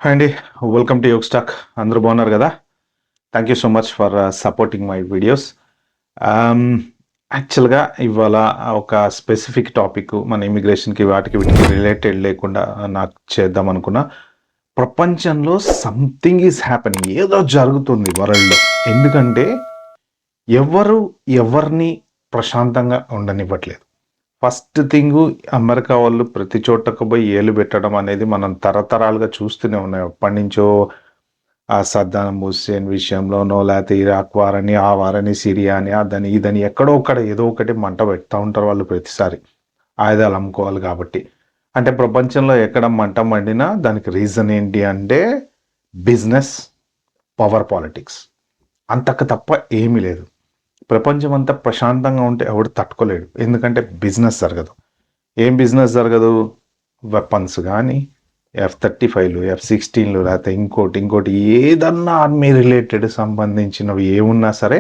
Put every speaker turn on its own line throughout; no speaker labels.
Hi అండి, welcome to Yog stock. అందరూ బాగున్నారు కదా? Thank you so much for supporting my videos. యాక్చువల్గా ఇవాళ ఒక స్పెసిఫిక్ టాపిక్ మన ఇమిగ్రేషన్కి వీటికి రిలేటెడ్ లేకుండా నాకు చేద్దాం అనుకున్నా. ప్రపంచంలో సంథింగ్ ఈజ్ హ్యాపెనింగ్, ఏదో జరుగుతుంది వరల్డ్లో. ఎందుకంటే ఎవరిని ప్రశాంతంగా ఉండనివ్వట్లేదు. ఫస్ట్ థింగ్, అమెరికా వాళ్ళు ప్రతి చోటకు పోయి ఏలు పెట్టడం అనేది మనం తరతరాలుగా చూస్తూనే ఉన్నాం. ఎప్పటి నుంచో ఆ సద్దాం హుస్సేన్ విషయంలోనో, లేకపోతే ఇరాక్ వారని, ఆ వారని, సిరియా అని, అదని ఇదని ఎక్కడో ఒకటి ఏదో ఒకటి మంట పెడతా ఉంటారు వాళ్ళు ప్రతిసారి. ఆయుధాలు అమ్ముకోవాలి కాబట్టి. అంటే ప్రపంచంలో ఎక్కడ మంట మండినా దానికి రీజన్ ఏంటి అంటే బిజినెస్, పవర్ పాలిటిక్స్. అంతకు తప్ప ఏమీ లేదు. ప్రపంచం అంతా ప్రశాంతంగా ఉంటే ఎవడు తట్టుకోలేడు. ఎందుకంటే బిజినెస్ జరగదు. ఏం బిజినెస్ జరగదు? వెపన్స్ కానీ, F-35లు, F-16లు, లేకపోతే ఇంకోటి ఏదన్నా ఆర్మీ రిలేటెడ్ సంబంధించినవి ఏమున్నా సరే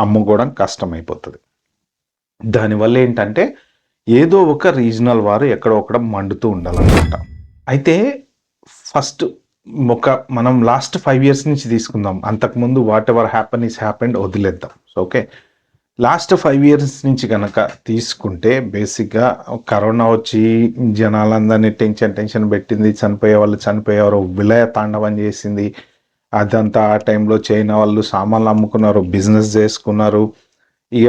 అమ్ముకోవడం కష్టమైపోతుంది. దానివల్ల ఏంటంటే ఏదో ఒక రీజనల్ వారు ఎక్కడో ఒకడ మండుతూ ఉండాలన్నమాట. అయితే ఫస్ట్ మనం లాస్ట్ 5 years నుంచి తీసుకుందాం. అంతకుముందు what ever happen is happened వదిలేద్దాం. సో ఓకే, లాస్ట్ 5 years నుంచి కనుక తీసుకుంటే బేసిక్గా కరోనా వచ్చి జనాలందరినీ టెన్షన్ పెట్టింది. చనిపోయే వాళ్ళు చనిపోయేవారు, విలయ తాండవం చేసింది. అదంతా ఆ టైంలో చైనా వాళ్ళు సామాన్లు అమ్ముకున్నారు, బిజినెస్ చేసుకున్నారు. ఇక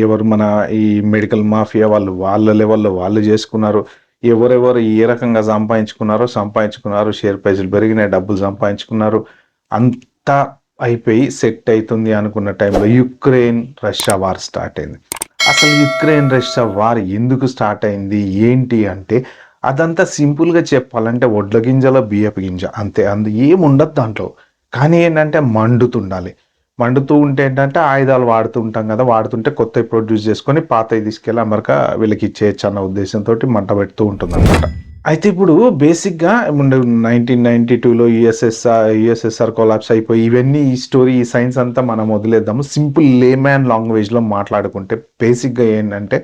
ఎవరు మన ఈ మెడికల్ మాఫియా వాళ్ళ లెవెల్లో వాళ్ళు చేసుకున్నారు. ఎవరెవరు ఏ రకంగా సంపాదించుకున్నారు, షేర్ ప్రైజులు పెరిగినాయి, డబ్బులు సంపాదించుకున్నారు. అంతా అయిపోయి సెట్ అవుతుంది అనుకున్న టైంలో యుక్రెయిన్ రష్యా వార్ స్టార్ట్ అయింది. అసలు యుక్రెయిన్ రష్యా వార్ ఎందుకు స్టార్ట్ అయింది ఏంటి అంటే అదంతా సింపుల్గా చెప్పాలంటే వడ్ల గింజలో బియ్యపు గింజ అంతే. ఏముండదు దాంట్లో. కానీ ఏంటంటే మండుతూ ఉంటే ఏంటంటే ఆయుధాలు వాడుతుంటాం కదా, వాడుతుంటే కొత్తవి ప్రొడ్యూస్ చేసుకొని పాతవి తీసుకెళ్ళి అమెరికా వీళ్ళకి ఇచ్చేయచ్చు అన్న ఉద్దేశంతో మంట పెడుతూ ఉంటుంది అనమాట. అయితే ఇప్పుడు బేసిక్గా 1992లో యుఎస్ఎస్ఆర్ కొలాప్స్ అయిపోయి ఇవన్నీ ఈ స్టోరీ ఈ సైన్స్ అంతా మనం వదిలేద్దాము. సింపుల్ లేమ్యాన్ లాంగ్వేజ్లో మాట్లాడుకుంటే బేసిక్గా ఏంటంటే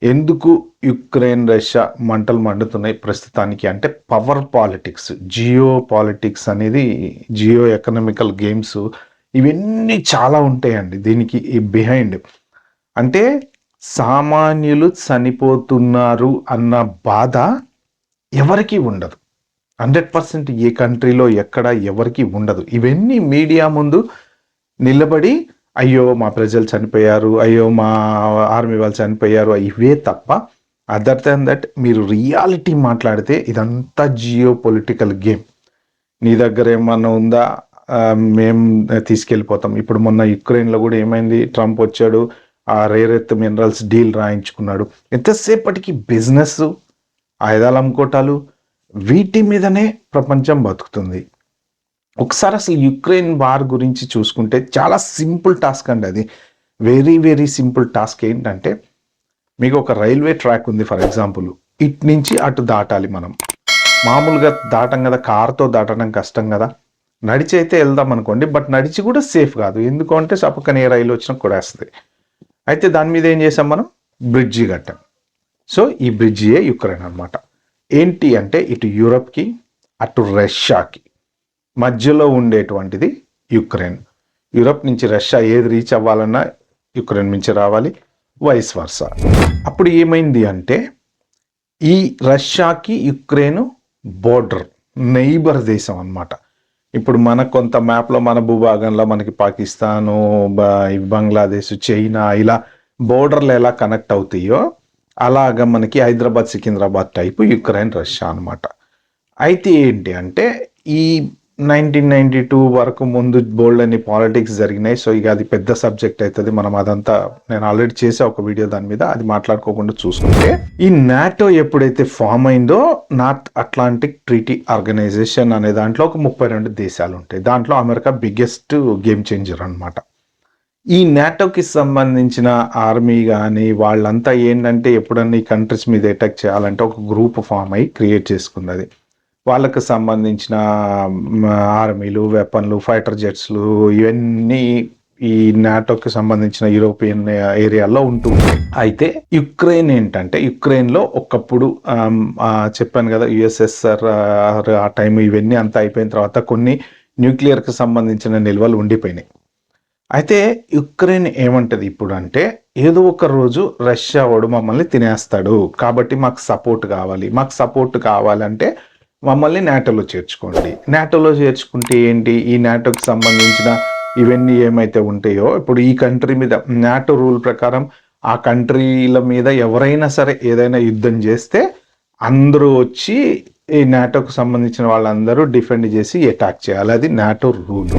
ఎందుకు యుక్రెయిన్ రష్యా మంటలు మండుతున్నాయి ప్రస్తుతానికి అంటే పవర్ పాలిటిక్స్, జియో పాలిటిక్స్ అనేది, జియో ఎకనామికల్ గేమ్స్, ఇవన్నీ చాలా ఉంటాయండి దీనికి బిహైండ్. అంటే సామాన్యులు చనిపోతున్నారు అన్న బాధ ఎవరికి ఉండదు. 100% ఏ కంట్రీలో ఎక్కడ ఎవరికి ఉండదు. ఇవన్నీ మీడియా ముందు నిలబడి అయ్యో మా ప్రజలు చనిపోయారు, అయ్యో మా ఆర్మీ వాళ్ళు చనిపోయారు, ఇవే తప్ప అదర్ దాన్ దట్ మీరు రియాలిటీ మాట్లాడితే ఇదంతా జియో పొలిటికల్ గేమ్. నీ దగ్గర ఏమన్నా ఉందా, మేము తీసుకెళ్ళిపోతాం. ఇప్పుడు మొన్న యుక్రెయిన్లో కూడా ఏమైంది, ట్రంప్ వచ్చాడు, ఆ రేర్ ఎర్త్ మినరల్స్ డీల్ రాయించుకున్నాడు. ఎంతసేపటికి బిజినెస్, ఆయుధాలు అమ్ముకోటాలు, వీటి మీదనే ప్రపంచం బతుకుతుంది. ఒకసారి అసలు యుక్రెయిన్ వార్ గురించి చూసుకుంటే చాలా సింపుల్ టాస్క్ అండి. అది వెరీ వెరీ సింపుల్ టాస్క్. ఏంటంటే మీకు ఒక రైల్వే ట్రాక్ ఉంది ఫర్ ఎగ్జాంపుల్, ఇటు నుంచి అటు దాటాలి. మనం మామూలుగా దాటం కదా, కారుతో దాటడం కష్టం కదా, నడిచి అయితే వెళ్దాం అనుకోండి. బట్ నడిచి కూడా సేఫ్ కాదు. ఎందుకంటే సపక్కన ఏ రైలు వచ్చినా కొడేస్తుంది. అయితే దాని మీద ఏం చేసాం మనం, బ్రిడ్జి కట్టాం. సో ఈ బ్రిడ్జియే యుక్రెయిన్ అనమాట. ఏంటి అంటే ఇటు యూరప్కి అటు రష్యాకి మధ్యలో ఉండేటువంటిది యుక్రెయిన్. యూరప్ నుంచి రష్యా ఏది రీచ్ అవ్వాలన్నా యుక్రెయిన్ నుంచి రావాలి, వైస్ వర్సా. అప్పుడు ఏమైంది అంటే ఈ రష్యాకి యుక్రెయిన్ బోర్డర్, నైబర్ దేశం అనమాట. ఇప్పుడు మన కొంత మ్యాప్లో మన భూభాగంలో మనకి పాకిస్తాను, బంగ్లాదేశ్, చైనా ఇలా బోర్డర్లు ఎలా కనెక్ట్ అవుతాయో అలాగా మనకి Hyderabad, Secunderabad type Ukraine Russia అనమాట. అయితే ఏంటి అంటే ఈ 1992 వరకు ముందు బోల్డ్ అని పాలిటిక్స్ జరిగినాయి. సో ఇక అది పెద్ద సబ్జెక్ట్ అవుతుంది. మనం అదంతా నేను ఆల్రెడీ చేసే ఒక వీడియో దాని మీద, అది మాట్లాడుకోకుండా చూసుకుంటే ఈ నాటో ఎప్పుడైతే ఫామ్ అయిందో, నార్త్ అట్లాంటిక్ ట్రీటీ ఆర్గనైజేషన్ అనే దాంట్లో ఒక 32 దేశాలు ఉంటాయి. దాంట్లో అమెరికా బిగ్గెస్ట్ గేమ్ చేంజర్ అనమాట. ఈ నాటోకి సంబంధించిన ఆర్మీ కానీ వాళ్ళంతా ఏంటంటే ఎప్పుడన్నా ఈ కంట్రీస్ మీద అటాక్ చేయాలంటే ఒక గ్రూప్ ఫామ్ అయ్యి క్రియేట్ చేసుకున్నది. వాళ్ళకు సంబంధించిన ఆర్మీలు, వెపన్లు, ఫైటర్ జెట్స్లు, ఇవన్నీ ఈ నాటోకి సంబంధించిన యూరోపియన్ ఏరియాలో ఉంటుంది. అయితే యుక్రెయిన్ ఏంటంటే, యుక్రెయిన్లో ఒకప్పుడు చెప్పాను కదా, యుఎస్ఎస్ఆర్ ఆ టైం ఇవన్నీ అంతా అయిపోయిన తర్వాత కొన్ని న్యూక్లియర్కి సంబంధించిన నిల్వలు ఉండిపోయినాయి. అయితే యుక్రెయిన్ ఏమంటది ఇప్పుడు అంటే, ఏదో ఒక రోజు రష్యా వాడు మమ్మల్ని తినేస్తాడు, కాబట్టి మాకు సపోర్ట్ కావాలి. మాకు సపోర్ట్ కావాలంటే మమ్మల్ని నాటోలో చేర్చుకోండి. నాటోలో చేర్చుకుంటే ఏంటి, ఈ నాటోకి సంబంధించిన ఇవన్నీ ఏమైతే ఉంటాయో, ఇప్పుడు ఈ కంట్రీ మీద నాటో రూల్ ప్రకారం ఆ కంట్రీల మీద ఎవరైనా సరే ఏదైనా యుద్ధం చేస్తే అందరూ వచ్చి ఈ నాటోకి సంబంధించిన వాళ్ళందరూ డిఫెండ్ చేసి అటాక్ చేయాలి. అది నాటో రూల్.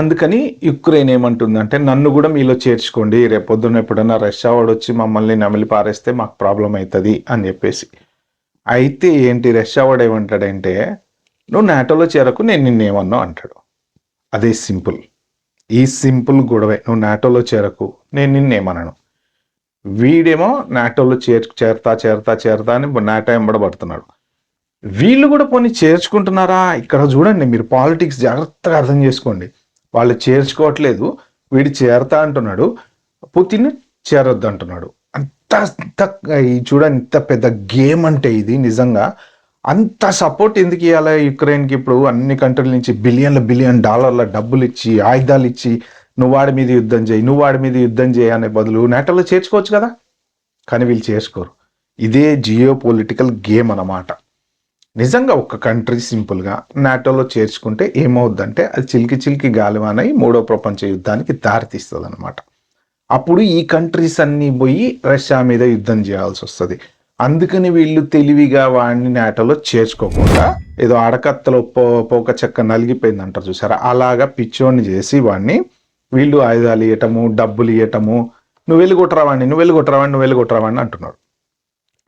అందుకని యుక్రెయిన్ ఏమంటుందంటే, నన్ను కూడా మీలో చేర్చుకోండి, రేపొద్దున ఎప్పుడైనా రష్యా వాడు వచ్చి మమ్మల్ని నమిలి పారేస్తే మాకు ప్రాబ్లం అవుతుంది అని చెప్పేసి. అయితే ఏంటి, రష్యా వాడు ఏమంటాడంటే, నువ్వు నాటోలో చేరకు, నేను నిన్నేమన్నా అంటాడు. అదే సింపుల్. ఈ సింపుల్ గొడవే, నువ్వు నాటోలో చేరకు, నేను నిన్నేమనను. వీడేమో నాటోలో చేరతా అని నాటో ఎంబడబడుతున్నాడు. వీళ్ళు కూడా పోనీ చేర్చుకుంటున్నారా? ఇక్కడ చూడండి, మీరు పాలిటిక్స్ జాగ్రత్తగా అర్థం చేసుకోండి. వాళ్ళు చేర్చుకోవట్లేదు, వీడు చేరతా అంటున్నాడు, పుతిన్ చేరొద్దు అంటున్నాడు. చూడండి, ఇంత పెద్ద గేమ్ అంటే ఇది. నిజంగా అంత సపోర్ట్ ఎందుకు ఇవ్వాలి యుక్రెయిన్కి? ఇప్పుడు అన్ని కంట్రీల నుంచి బిలియన్ డాలర్ల డబ్బులు ఇచ్చి, ఆయుధాలు ఇచ్చి, నువ్వు వాడి మీద యుద్ధం చేయి అనే బదులు నాటోలో చేర్చుకోవచ్చు కదా. కానీ వీళ్ళు చేసుకోరు. ఇదే జియో పొలిటికల్ గేమ్ అన్నమాట. నిజంగా ఒక కంట్రీ సింపుల్గా నాటోలో చేర్చుకుంటే ఏమవుద్దంటే, అది చిలికి గాలివానై మూడో ప్రపంచ యుద్ధానికి దారితీస్తుంది అనమాట. అప్పుడు ఈ కంట్రీస్ అన్నీ పోయి రష్యా మీద యుద్ధం చేయాల్సి వస్తుంది. అందుకని వీళ్ళు తెలివిగా వాడిని నాటోలో చేర్చుకోకుండా, ఏదో అడకత్తలో పోక చెక్క నలిగిపోయింది అంటారు చూసారా, అలాగా పిచ్చోడిని చేసి వాడిని వీళ్ళు ఆయుధాలు ఇవ్వటము, డబ్బులు ఇవ్వటము, నువ్వు వెళ్ళగొట్టరావాడిని అంటున్నాడు.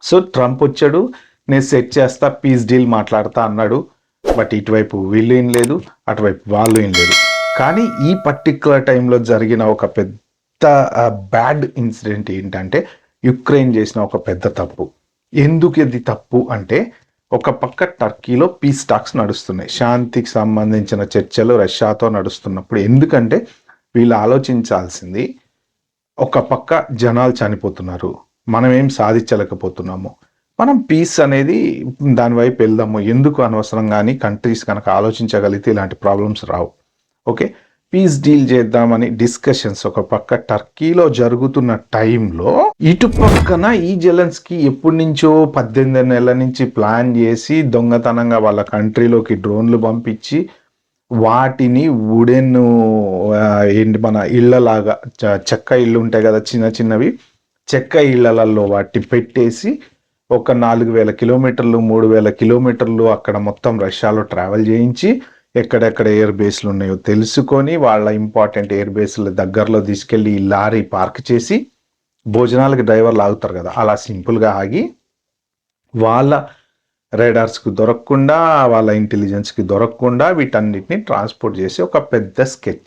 సో ట్రంప్ వచ్చాడు, నేను సెట్ చేస్తా, పీస్ డీల్ మాట్లాడతా అన్నాడు. బట్ ఇటువైపు వీళ్ళు ఏం లేదు, అటువైపు వాళ్ళు ఏం లేదు. కానీ ఈ పర్టిక్యులర్ టైంలో జరిగిన ఒక పెద్ద బ్యాడ్ ఇన్సిడెంట్ ఏంటంటే, యుక్రెయిన్ చేసిన ఒక పెద్ద తప్పు. ఎందుకు ఇది తప్పు అంటే, ఒక పక్క టర్కీలో పీస్ టాక్స్ నడుస్తున్నాయి, శాంతికి సంబంధించిన చర్చలు రష్యాతో నడుస్తున్నప్పుడు. ఎందుకంటే వీళ్ళు ఆలోచించాల్సింది, ఒక పక్క జనాలు చనిపోతున్నారు, మనం ఏం సాధించలేకపోతున్నాము, మనం పీస్ అనేది దాని వైపు వెళ్దాము, ఎందుకు అనవసరం. కానీ కంట్రీస్ కనుక ఆలోచించగలిగితే ఇలాంటి ప్రాబ్లమ్స్ రావు. ఓకే, పీస్ డీల్ చేద్దామని డిస్కషన్స్ ఒక పక్క టర్కీలో జరుగుతున్న టైంలో, ఇటు పక్కన ఈ జెలెన్స్కీ ఎప్పటి నుంచో 18 నెలల నుంచి ప్లాన్ చేసి దొంగతనంగా వాళ్ళ కంట్రీలోకి డ్రోన్లు పంపించి వాటిని వుడెన్ ఏంటి మన ఇళ్లలాగా, చెక్క ఇళ్ళు ఉంటాయి కదా చిన్నవి, చెక్క ఇళ్లలో వాటి పెట్టేసి ఒక 4000 కిలోమీటర్లు 3000 కిలోమీటర్లు అక్కడ మొత్తం రష్యాలో ట్రావెల్ చేయించి, ఎక్కడెక్కడ ఎయిర్ బేస్లు ఉన్నాయో తెలుసుకొని, వాళ్ళ ఇంపార్టెంట్ ఎయిర్ బేస్ల దగ్గరలో తీసుకెళ్ళి లారీ పార్క్ చేసి, భోజనాలకి డ్రైవర్లు ఆగుతారు కదా, అలా సింపుల్గా ఆగి వాళ్ళ రేడార్స్కి దొరకకుండా, వాళ్ళ ఇంటెలిజెన్స్కి దొరకకుండా వీటన్నిటిని ట్రాన్స్పోర్ట్ చేసి ఒక పెద్ద స్కెచ్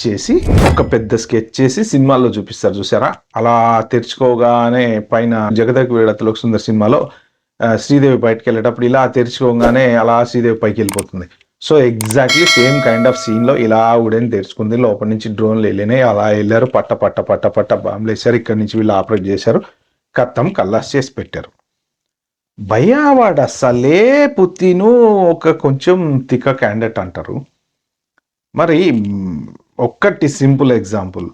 చేసి సినిమాల్లో చూపిస్తారు చూసారా. అలా తెరుచుకోగానే పైన జగదక్ వీడతలోక సుందర్ సినిమాలో శ్రీదేవి బయటకు వెళ్ళేటప్పుడు ఇలా తెరుచుకోగానే అలా శ్రీదేవి పైకి వెళ్ళిపోతుంది. So exactly same kind of సీన్లో ఇలా ఉడని తెరుచుకుంది, లోపల నుంచి డ్రోన్లు వెళ్ళినాయి, అలా వెళ్ళారు, పట్ట బాంబులు వేశారు, ఇక్కడి నుంచి వీళ్ళు ఆపరేట్ చేశారు, కత్తం కల్లాస్ చేసి పెట్టారు. భయావాడు అసలే పుతిను ఒక కొంచెం తిక్క క్యాండిడేట్ అంటారు. మరి ఒక్కటి సింపుల్ ఎగ్జాంపుల్,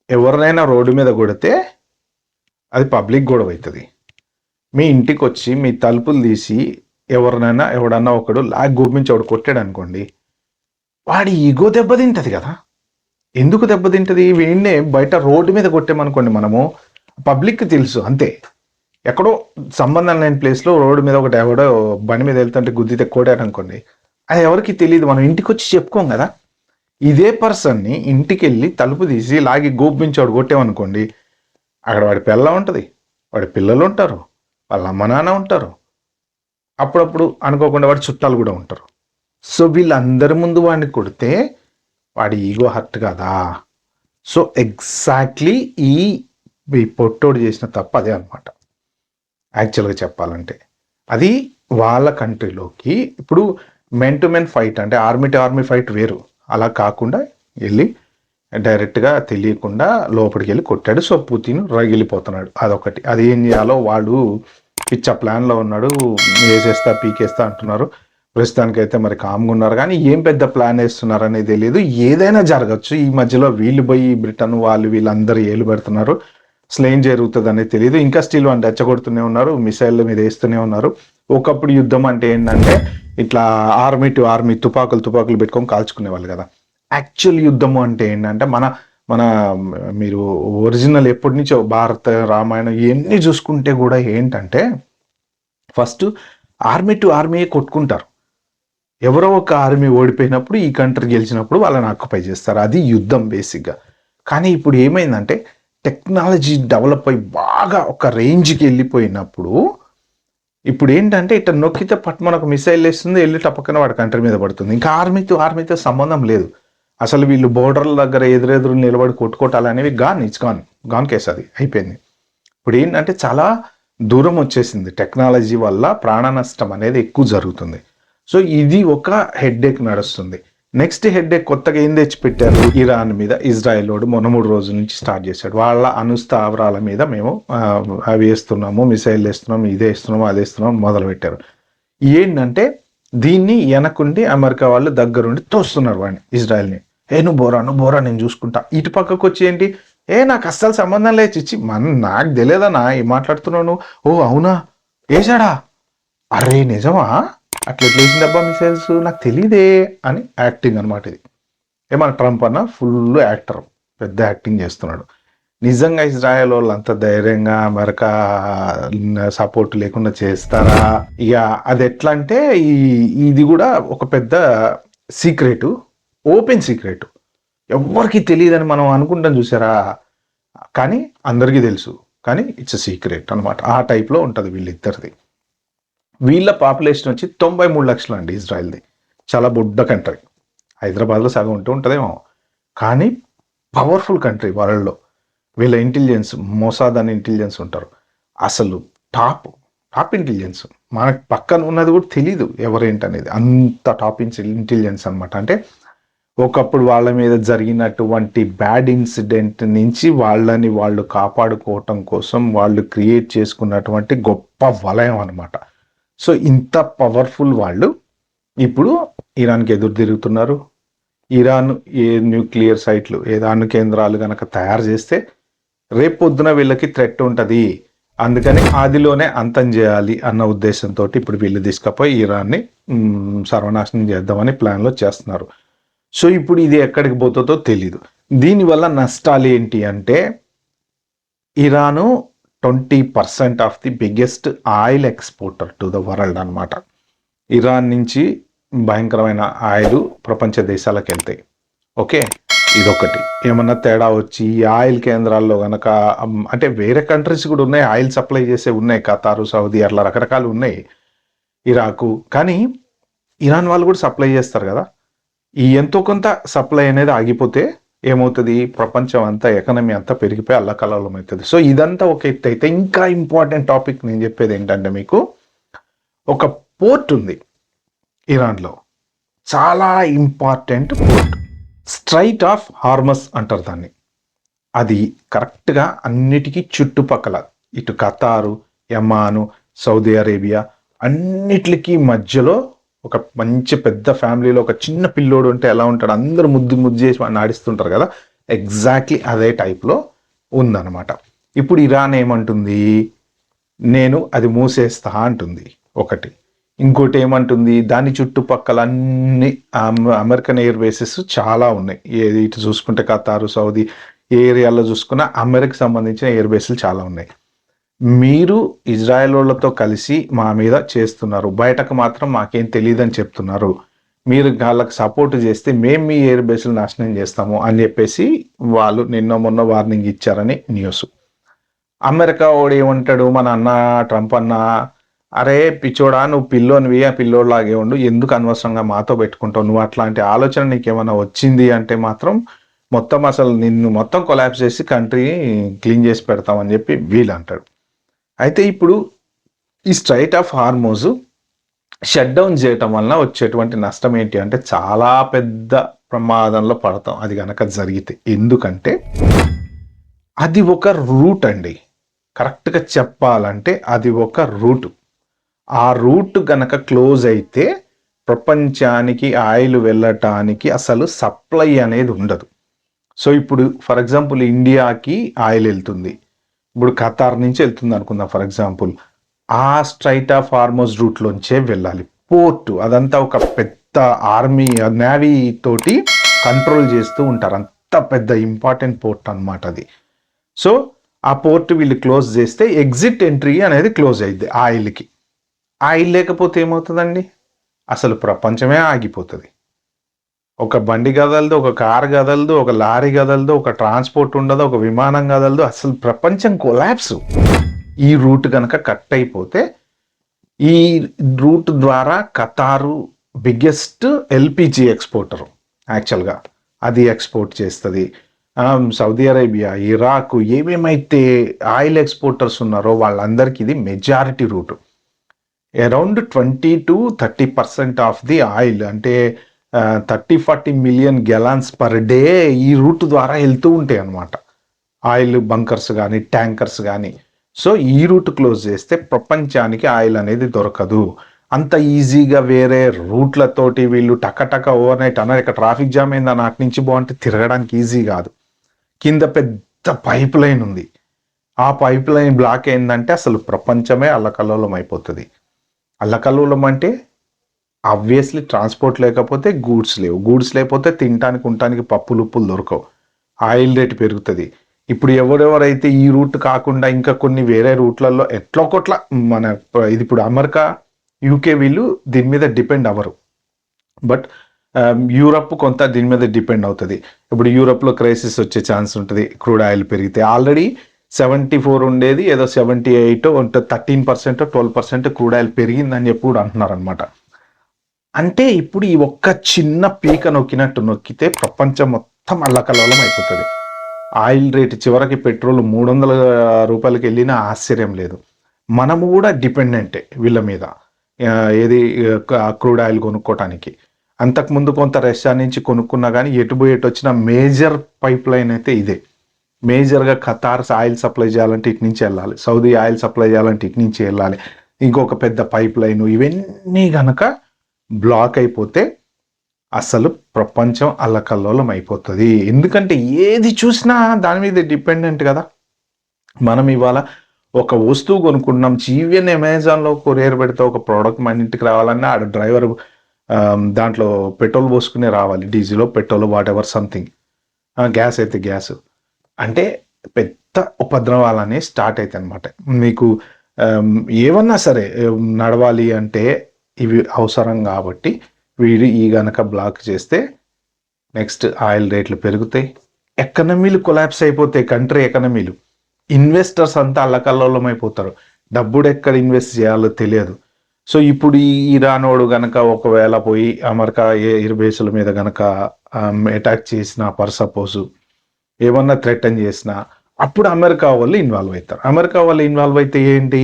ఎవరినైనా రోడ్డు మీద కొడితే అది పబ్లిక్ గొడవ అవుతుంది. మీ ఇంటికి వచ్చి మీ తలుపులు తీసి ఎవడన్నా ఒకడు గోపించి ఒకడు కొట్టాడు అనుకోండి, వాడి ఈగో దెబ్బతింటది కదా. ఎందుకు దెబ్బతింటది? వీడినే బయట రోడ్డు మీద కొట్టామనుకోండి, మనము పబ్లిక్కి తెలుసు అంతే, ఎక్కడో సంబంధం లేని ప్లేస్లో రోడ్డు మీద ఒకటి ఎవడో బండి మీద వెళ్తుంటే గుద్దితే కొట్టాడు అనుకోండి, అది ఎవరికి తెలియదు, మనం ఇంటికి వచ్చి చెప్పుకోం కదా. ఇదే పర్సన్ని ఇంటికి వెళ్ళి తలుపు తీసి లాగి గోపించోడు కొట్టామనుకోండి, అక్కడ వాడి పిల్ల ఉంటుంది, వాడి పిల్లలు ఉంటారు, వాళ్ళ అమ్మ నాన్న ఉంటారు, అప్పుడప్పుడు అనుకోకుండా వాడి చుట్టాలు కూడా ఉంటారు. సో వీళ్ళందరి ముందు వాడిని కొడితే వాడి ఈగో హర్ట్ కదా. సో ఎగ్జాక్ట్లీ ఈ పొట్టోడు చేసిన తప్పు అదే అనమాట. యాక్చువల్గా చెప్పాలంటే అది వాళ్ళ కంట్రీలోకి ఇప్పుడు మెన్ టు మెన్ ఫైట్ అంటే ఆర్మీ టు ఆర్మీ ఫైట్ వేరు, అలా కాకుండా వెళ్ళి డైరెక్ట్గా తెలియకుండా లోపలికి వెళ్ళి కొట్టాడు. సో పుతిన్ రగిలిపోతున్నాడు. అదొకటి. అది ఏం చేయాలో వాడు పిచ్చ ప్లాన్లో ఉన్నాడు. వేసేస్తా పీకేస్తా అంటున్నారు. ప్రస్తుతానికైతే మరి కామ్గా ఉన్నారు, కానీ ఏం పెద్ద ప్లాన్ వేస్తున్నారు అనేది తెలియదు. ఏదైనా జరగచ్చు. ఈ మధ్యలో వీళ్ళు పోయి బ్రిటన్ వాళ్ళు వీళ్ళందరూ ఏలు పెడుతున్నారు. అసలు ఏం జరుగుతుంది అనేది తెలియదు. ఇంకా స్టిల్ వాళ్ళు రెచ్చగొడుతూనే ఉన్నారు, మిసైల్ మీద వేస్తూనే ఉన్నారు. ఒకప్పుడు యుద్ధం అంటే ఏంటంటే ఇట్లా ఆర్మీ టు ఆర్మీ తుపాకులు పెట్టుకొని కాల్చుకునే వాళ్ళు కదా. యాక్చువల్ యుద్ధము అంటే ఏంటంటే మన మన మీరు ఒరిజినల్ ఎప్పటి నుంచో భారత రామాయణం ఇవన్నీ చూసుకుంటే కూడా ఏంటంటే ఫస్ట్ ఆర్మీ టు ఆర్మీ కొట్టుకుంటారు. ఎవరో ఒక ఆర్మీ ఓడిపోయినప్పుడు ఈ కంట్రీ గెలిచినప్పుడు వాళ్ళని ఆక్యుపై చేస్తారు. అది యుద్ధం బేసిక్గా. కానీ ఇప్పుడు ఏమైందంటే టెక్నాలజీ డెవలప్ అయ్యి బాగా ఒక రేంజ్కి వెళ్ళిపోయినప్పుడు ఇప్పుడు ఏంటంటే ఇట్లా నొక్కితే పట్టుమని ఒక మిసైల్ వేస్తుంది, వెళ్ళి టపక్కన వాడి కంట్రీ మీద పడుతుంది. ఇంకా ఆర్మీతో సంబంధం లేదు. అసలు వీళ్ళు బోర్డర్ల దగ్గర ఎదురెదురు నిలబడి కొట్టుకోవటాలు అనేవి గాన్ కేసు. అది అయిపోయింది. ఇప్పుడు ఏంటంటే చాలా దూరం వచ్చేసింది. టెక్నాలజీ వల్ల ప్రాణ నష్టం అనేది ఎక్కువ జరుగుతుంది. సో ఇది ఒక హెడ్ఏక్ నడుస్తుంది. నెక్స్ట్ హెడ్ఏక్ కొత్తగా ఏం తెచ్చి పెట్టారు, ఇరాన్ మీద. ఇజ్రాయెల్ వాడు మొన్న 3 రోజుల నుంచి స్టార్ట్ చేశాడు. వాళ్ళ అణుస్థావరాల మీద మేము అవి వేస్తున్నాము, మిసైల్ వేస్తున్నాము, ఇదే వేస్తున్నాము, అదే వేస్తున్నాము మొదలు పెట్టారు. ఏంటంటే దీన్ని వెనకుండి అమెరికా వాళ్ళు దగ్గరుండి తోస్తున్నారు వాడిని, ఇజ్రాయెల్ని. నువ్వు బోరా నేను చూసుకుంటా. ఇటు పక్కకు వచ్చి ఏంటి, నాకు అస్సలు సంబంధం లేదు చిచ్చి, నాకు తెలియదన్నా ఏం మాట్లాడుతున్నావు నువ్వు. ఓ అవునా, వేసాడా, అరే నిజమా, అట్లా వేసిన డబ్బా మిసైల్స్ నాకు తెలియదే అని యాక్టింగ్ అనమాట. ఇది ఏమన్నా ట్రంప్ అన్న ఫుల్ యాక్టర్, పెద్ద యాక్టింగ్ చేస్తున్నాడు. నిజంగా ఇజ్రాయెల్ వాళ్ళు అంత ధైర్యంగా అమెరికా సపోర్ట్ లేకుండా చేస్తారా? ఇక అది ఎట్లా అంటే ఇది కూడా ఒక పెద్ద సీక్రెట్, ఓపెన్ సీక్రెట్, ఎవ్వరికి తెలియదని మనం అనుకుంటాం చూసారా, కానీ అందరికీ తెలుసు, కానీ ఇట్స్ సీక్రెట్ అనమాట. ఆ టైప్లో ఉంటుంది వీళ్ళిద్దరిది. వీళ్ళ పాపులేషన్ వచ్చి 93 లక్షలు అండి ఇజ్రాయెల్ది. చాలా బొడ్డ కంట్రీ. హైదరాబాద్లో సగం ఉంటుందేమో, కానీ పవర్ఫుల్ కంట్రీ వరల్డ్లో. వీళ్ళ ఇంటెలిజెన్స్, మొసాద్ అని ఇంటెలిజెన్స్ ఉంటారు, అసలు టాప్ ఇంటెలిజెన్స్. మనకు పక్కన ఉన్నది కూడా తెలీదు ఎవరేంటనేది, అంత టాప్ ఇంటెలిజెన్స్ అనమాట. అంటే ఒకప్పుడు వాళ్ళ మీద జరిగినటువంటి బ్యాడ్ ఇన్సిడెంట్ నుంచి వాళ్ళని వాళ్ళు కాపాడుకోవటం కోసం వాళ్ళు క్రియేట్ చేసుకున్నటువంటి గొప్ప వలయం అనమాట. సో ఇంత పవర్ఫుల్ వాళ్ళు ఇప్పుడు ఇరాన్కి ఎదురు తిరుగుతున్నారు. ఇరాన్ ఏ న్యూక్లియర్ సైట్లు, ఏ అణు కేంద్రాలు కనుక తయారు చేస్తే రేపు పొద్దున వీళ్ళకి థ్రెట్ ఉంటుంది. అందుకని ఆదిలోనే అంతం చేయాలి అన్న ఉద్దేశంతో ఇప్పుడు వీళ్ళు తీసుకుపోయి ఇరాన్ని సర్వనాశనం చేద్దామని ప్లాన్లో చేస్తున్నారు. సో ఇప్పుడు ఇది ఎక్కడికి పోతుందో తెలీదు. దీనివల్ల నష్టాలు ఏంటి అంటే Iran 20% of the biggest oil exporter to the world అనమాట. ఇరాన్ నుంచి భయంకరమైన ఆయిల్ ప్రపంచ దేశాలకు వెళ్తాయి. ఓకే, ఇదొకటి. ఏమన్నా తేడా వచ్చి ఈ ఆయిల్ కేంద్రాల్లో కనుక, అంటే వేరే కంట్రీస్ కూడా ఉన్నాయి ఆయిల్ సప్లై చేసే, ఉన్నాయి, ఖతారు, సౌదీ, అట్లా రకరకాలు ఉన్నాయి, ఇరాకు. కానీ ఇరాన్ వాళ్ళు కూడా సప్లై చేస్తారు కదా. ఈ ఎంతో కొంత సప్లై అనేది ఆగిపోతే ఏమవుతుంది, ప్రపంచం అంతా ఎకనమీ అంతా పెరిగిపోయి అల్లకల్లోలం అవుతుంది. సో ఇదంతా ఒక ఎత్తు అయితే, ఇంకా ఇంపార్టెంట్ టాపిక్ నేను చెప్పేది ఏంటంటే, మీకు ఒక పోర్ట్ ఉంది ఇరాన్లో, చాలా ఇంపార్టెంట్ పోర్ట్, స్ట్రైట్ ఆఫ్ హార్మస్ అంటారు దాన్ని. అది కరెక్ట్గా అన్నిటికీ చుట్టుపక్కల, ఇటు ఖతారు, యమాను, సౌదీ అరేబియా అన్నిటికీ మధ్యలో ఒక మంచి పెద్ద ఫ్యామిలీలో ఒక చిన్న పిల్లోడు ఉంటే ఎలా ఉంటాడు, అందరూ ముద్దు చేసి వాడిని ఆడిస్తుంటారు కదా, ఎగ్జాక్ట్లీ అదే టైప్లో ఉందన్నమాట. ఇప్పుడు ఇరాన్ ఏమంటుంది, నేను అది మూసేస్తా అంటుంది ఒకటి. ఇంకోటి ఏమంటుంది, దాని చుట్టుపక్కల అన్ని అమెరికన్ ఎయిర్ బేసెస్ చాలా ఉన్నాయి. ఏది ఇటు చూసుకుంటే ఖతారు, సౌదీ, ఏ ఏరియాలో చూసుకున్నా అమెరికాకి సంబంధించిన ఎయిర్ బేస్లు చాలా ఉన్నాయి. మీరు ఇజ్రాయెల్ వాళ్ళతో కలిసి మా మీద చేస్తున్నారు, బయటకు మాత్రం మాకేం తెలియదని చెప్తున్నారు, మీరు వాళ్ళకి సపోర్ట్ చేస్తే మేము మీ ఎయిర్ బేస్లు నాశనం చేస్తాము అని చెప్పేసి వాళ్ళు నిన్న మొన్న వార్నింగ్ ఇచ్చారని న్యూస్. అమెరికా వాడు ఏమంటాడు, మన అన్న ట్రంప్ అన్న, అరే పిచ్చోడా నువ్వు పిల్లోనివి, ఆ పిల్లోడిలాగే ఉండు, ఎందుకు అనవసరంగా మాతో పెట్టుకుంటావు, నువ్వు అట్లాంటి ఆలోచన నీకేమైనా వచ్చింది అంటే మాత్రం మొత్తం అసలు నిన్ను మొత్తం కొలాప్స్ చేసి కంట్రీ క్లీన్ చేసి పెడతామని చెప్పి వీళ్ళు అంటాడు. అయితే ఇప్పుడు ఈ straight of Hormuz shut down చేయటం వలన వచ్చేటువంటి నష్టం ఏంటి అంటే, చాలా పెద్ద ప్రమాదంలో పడతాం అది కనుక జరిగితే. ఎందుకంటే అది ఒక రూట్ అండి. కరెక్ట్‌గా చెప్పాలంటే అది ఒక రూట్. ఆ రూట్ గనక క్లోజ్ అయితే ప్రపంచానికి ఆయిల్ వెళ్ళటానికి అసలు సప్లై అనేది ఉండదు. సో ఇప్పుడు ఫర్ ఎగ్జాంపుల్ ఇండియాకి ఆయిల్ వెళ్తుంది. ఇప్పుడు ఖతార్ నుంచి వెళ్తుంది అనుకుందాం ఫర్ ఎగ్జాంపుల్. ఆ స్ట్రైట్ ఆఫ్ హార్మోజ్ రూట్‌లోంచే వెళ్ళాలి. పోర్ట్ అదంతా ఒక పెద్ద ఆర్మీ, నేవీ తోటి కంట్రోల్ చేస్తూ ఉంటారు. అంత పెద్ద ఇంపార్టెంట్ పోర్ట్ అన్నమాట అది. సో ఆ పోర్ట్ వీళ్ళు క్లోజ్ చేస్తే ఎగ్జిట్ ఎంట్రీ అనేది క్లోజ్ అయ్యిద్ది ఆయిల్‌కి. ఆయిల్ లేకపోతే ఏమవుతుందండి? అసలు ప్రపంచమే ఆగిపోతుంది. ఒక బండి కదలదు, ఒక కారు కదలదు, ఒక లారీ కదలదు, ఒక ట్రాన్స్పోర్ట్ ఉండదు, ఒక విమానం కదలదు. అసలు ప్రపంచం కొలాప్స్. ఈ రూట్ కనుక కట్ అయిపోతే, ఈ రూట్ ద్వారా ఖతారు బిగ్గెస్ట్ ఎల్పిజి ఎక్స్పోర్టర్ యాక్చువల్గా. అది ఎక్స్పోర్ట్ చేస్తుంది. సౌదీ అరేబియా, ఇరాక్ ఏమేమైతే ఆయిల్ ఎక్స్పోర్టర్స్ ఉన్నారో వాళ్ళందరికీ ఇది majority route. Around 20-30% of the oil అంటే 30-40 మిలియన్ గ్యాలన్స్ పర్ డే ఈ రూట్ ద్వారా వెళ్తూ ఉంటాయి అన్నమాట. ఆయిల్ బంకర్స్ కానీ ట్యాంకర్స్ కానీ. సో ఈ రూట్ క్లోజ్ చేస్తే ప్రపంచానికి ఆయిల్ అనేది దొరకదు. అంత ఈజీగా వేరే రూట్లతోటి వీళ్ళు టకటక ఓవర్ నైట్ అన్నారు. ఇక్కడ ట్రాఫిక్ జామ్ అయిందా నాటి నుంచి బాగుంటే తిరగడానికి ఈజీ కాదు. కింద పెద్ద పైప్ లైన్ ఉంది. ఆ పైప్ లైన్ బ్లాక్ అయిందంటే అసలు ప్రపంచమే అల్లకల్లోలం అయిపోతుంది. అల్లకల్లోలం అంటే ఆబ్వియస్లీ ట్రాన్స్పోర్ట్ లేకపోతే గూడ్స్ లేవు. గూడ్స్ లేకపోతే తినటానికి ఉండటానికి పప్పులు ఉప్పులు దొరకవు. ఆయిల్ రేట్ పెరుగుతుంది. ఇప్పుడు ఎవరెవరైతే ఈ రూట్ కాకుండా ఇంకా కొన్ని వేరే రూట్లలో ఎట్లా కొట్ల మన ఇది ఇప్పుడు అమెరికా, యూకే వీళ్ళు దీని మీద డిపెండ్ అవ్వరు. బట్ యూరప్ కొంత దీని మీద డిపెండ్ అవుతుంది. ఇప్పుడు యూరప్లో క్రైసిస్ వచ్చే ఛాన్స్ ఉంటుంది క్రూడ్ ఆయిల్ పెరిగితే. ఆల్రెడీ 74 ఉండేది ఏదో 78 13% 12% క్రూడ్ ఆయిల్ పెరిగిందని చెప్పి కూడా అంటున్నారు అనమాట. అంటే ఇప్పుడు ఈ ఒక్క చిన్న పీక నొక్కితే ప్రపంచం మొత్తం అల్లకల్లోలం అయిపోతుంది. ఆయిల్ రేట్ చివరికి పెట్రోల్ 300 రూపాయలకి వెళ్ళినా ఆశ్చర్యం లేదు. మనము కూడా డిపెండెంటే వీళ్ళ మీద, ఏది క్రూడ్ ఆయిల్ కొనుక్కోవటానికి. అంతకుముందు కొంత రష్యా నుంచి కొనుక్కున్నా కానీ ఎటు వచ్చిన మేజర్ పైప్ లైన్ అయితే ఇదే. మేజర్గా ఖతార్ ఆయిల్ సప్లై చేయాలంటే ఇటు నుంచి వెళ్ళాలి, సౌదీ ఆయిల్ సప్లై చేయాలంటే ఇటు నుంచి వెళ్ళాలి, ఇంకొక పెద్ద పైప్ లైన్. ఇవన్నీ గనక బ్లాక్ అయిపోతే అసలు ప్రపంచం అల్లకల్లోలం అయిపోతుంది. ఎందుకంటే ఏది చూసినా దాని మీద డిపెండెంట్ కదా. మనం ఇవాళ ఒక వస్తువు కొనుక్కుంటున్నాం, ఈవెన్ అమెజాన్లో కొరియర్ పెడితే ఒక ప్రోడక్ట్ మన ఇంటికి రావాలన్నా ఆడ డ్రైవర్ దాంట్లో పెట్రోల్ పోసుకునే రావాలి, diesel petrol what ever something, gas అయితే గ్యాస్. అంటే పెద్ద ఉపద్రవాలనే స్టార్ట్ అవుతాయి అన్నమాట. మీకు ఏమన్నా సరే నడవాలి అంటే ఇవి అవసరం కాబట్టి వీడి ఈ గనక బ్లాక్ చేస్తే నెక్స్ట్ ఆయిల్ రేట్లు పెరుగుతాయి, ఎకనమీలు కొలాప్స్ అయిపోతాయి, కంట్రీ ఎకనమీలు. ఇన్వెస్టర్స్ అంతా అల్లకల్లోలం అయిపోతారు. డబ్బుడు ఎక్కడ ఇన్వెస్ట్ చేయాలో తెలియదు. సో ఇప్పుడు ఈ ఇరానోడు గనక ఒకవేళ పోయి అమెరికా ఎయిర్ బేస్ల మీద గనక అటాక్ చేసిన పర్ సపోజ్ ఏమన్నా థ్రెటన్ చేసినా అప్పుడు అమెరికా వాళ్ళు ఇన్వాల్వ్ అవుతారు. అమెరికా వాళ్ళు ఇన్వాల్వ్ అయితే ఏంటి,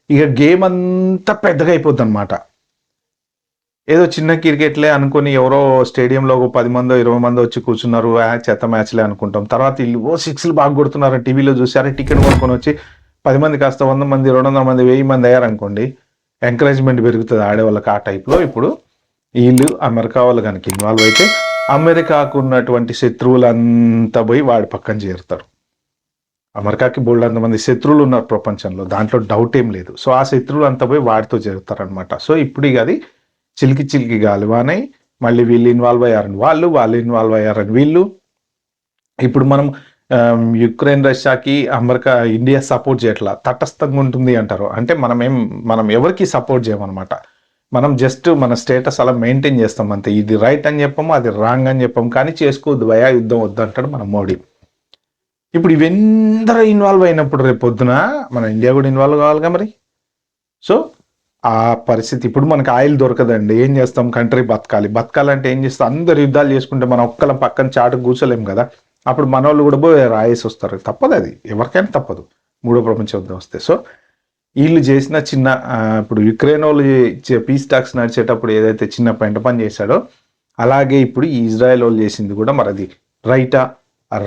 ఇక గేమ్ అంతా పెద్దగా అయిపోద్ది అనమాట. ఏదో చిన్న క్రికెట్లే అనుకుని ఎవరో స్టేడియంలో ఒక 10 మందో 20 మందో వచ్చి కూర్చున్నారు, చెత్త మ్యాచ్లే అనుకుంటాం. తర్వాత వీళ్ళు 6లు బాగా కొడుతున్నారు టీవీలో చూసారు, టికెట్ కొనుక్కొని వచ్చి 10 మంది కాస్త 100 మంది 200 మంది 1000 మంది అయ్యారనుకోండి, ఎంకరేజ్మెంట్ పెరుగుతుంది ఆడేవాళ్ళకి. ఆ టైప్లో ఇప్పుడు వీళ్ళు అమెరికా వాళ్ళు కనుక ఇన్వాల్వ్ అయితే అమెరికాకు ఉన్నటువంటి శత్రువులంతా పోయి వాడి పక్కన చేరుతారు. అమెరికాకి బోల్డ్ మంది శత్రువులు ఉన్నారు ప్రపంచంలో, దాంట్లో డౌట్ ఏం లేదు. సో ఆ శత్రువులు అంతా పోయి వాడితో చేరుతారు అనమాట. సో ఇప్పుడు ఇక అది చిలికి గాలివానై మళ్ళీ వీళ్ళు ఇన్వాల్వ్ అయ్యారని వాళ్ళు ఇన్వాల్వ్ అయ్యారని వీళ్ళు. ఇప్పుడు మనం యుక్రెయిన్ రష్యాకి అమెరికా ఇండియా సపోర్ట్ చేయట్లా, తటస్థంగా ఉంటుంది అంటారు. అంటే మనం ఎవరికి సపోర్ట్ చేయమన్నమాట. మనం జస్ట్ మన స్టేటస్ అలా మెయింటైన్ చేస్తాం అంతే. ఇది రైట్ అని చెప్పాము, అది రాంగ్ అని చెప్పాము, కానీ చేసుకోవద్దు భయా, యుద్ధం వద్దు అంటాడు మన మోడీ. ఇప్పుడు ఇవెందరూ ఇన్వాల్వ్ అయినప్పుడు రేపు పొద్దున మన ఇండియా కూడా ఇన్వాల్వ్ కావాలిగా మరి. సో ఆ పరిస్థితి ఇప్పుడు మనకు ఆయిల్ దొరకదండి, ఏం చేస్తాం, కంట్రీ బతకాలంటే ఏం చేస్తాం, అందరు యుద్ధాలు చేసుకుంటే మనం ఒక్కలం పక్కన చాటుకు కూర్చోలేం కదా. అప్పుడు మన వాళ్ళు కూడా పోయి రాయేసి వస్తారు, తప్పదు, అది ఎవరికైనా తప్పదు మూడో ప్రపంచ యుద్ధం వస్తే. సో వీళ్ళు చేసిన చిన్న ఇప్పుడు యుక్రెయిన్ వాళ్ళు పీస్ టాక్స్ నడిచేటప్పుడు ఏదైతే చిన్న పెంట పని చేశాడో అలాగే ఇప్పుడు ఈ ఇజ్రాయెల్ వాళ్ళు చేసింది కూడా మరి అది రైటా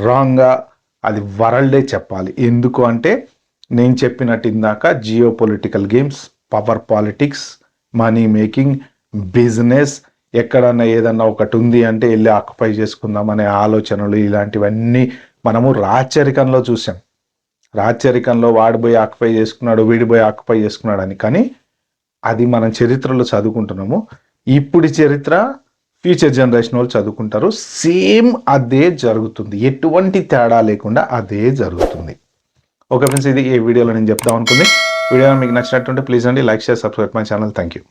రాంగా అది వరల్డే చెప్పాలి. ఎందుకు అంటే నేను చెప్పినట్టు ఇందాక geo political games, power politics, money making, business, ఎక్కడన్నా ఏదన్నా ఒకటి ఉంది అంటే వెళ్ళి ఆక్యుపై చేసుకుందాం అనే ఆలోచనలు ఇలాంటివన్నీ మనము రాచరికంలో చూసాం. రాచరికంలో వాడు పోయి ఆక్యుపై చేసుకున్నాడు, వీడి పోయి ఆక్యుపై చేసుకున్నాడు అని. కానీ అది మనం చరిత్రలో చదువుకుంటున్నాము. ఇప్పుడు చరిత్ర ఫ్యూచర్ జనరేషన్ వాళ్ళు చదువుకుంటారు. సేమ్ అదే జరుగుతుంది, ఎటువంటి తేడా లేకుండా అదే జరుగుతుంది. ఓకే ఫ్రెండ్స్, ఇది ఈ వీడియోలో నేను చెప్తాం అనుకుంది. వీడియో మీకు నచ్చినట్టుంటే ప్లీజ్ అండి like, share, subscribe my channel. Thank you.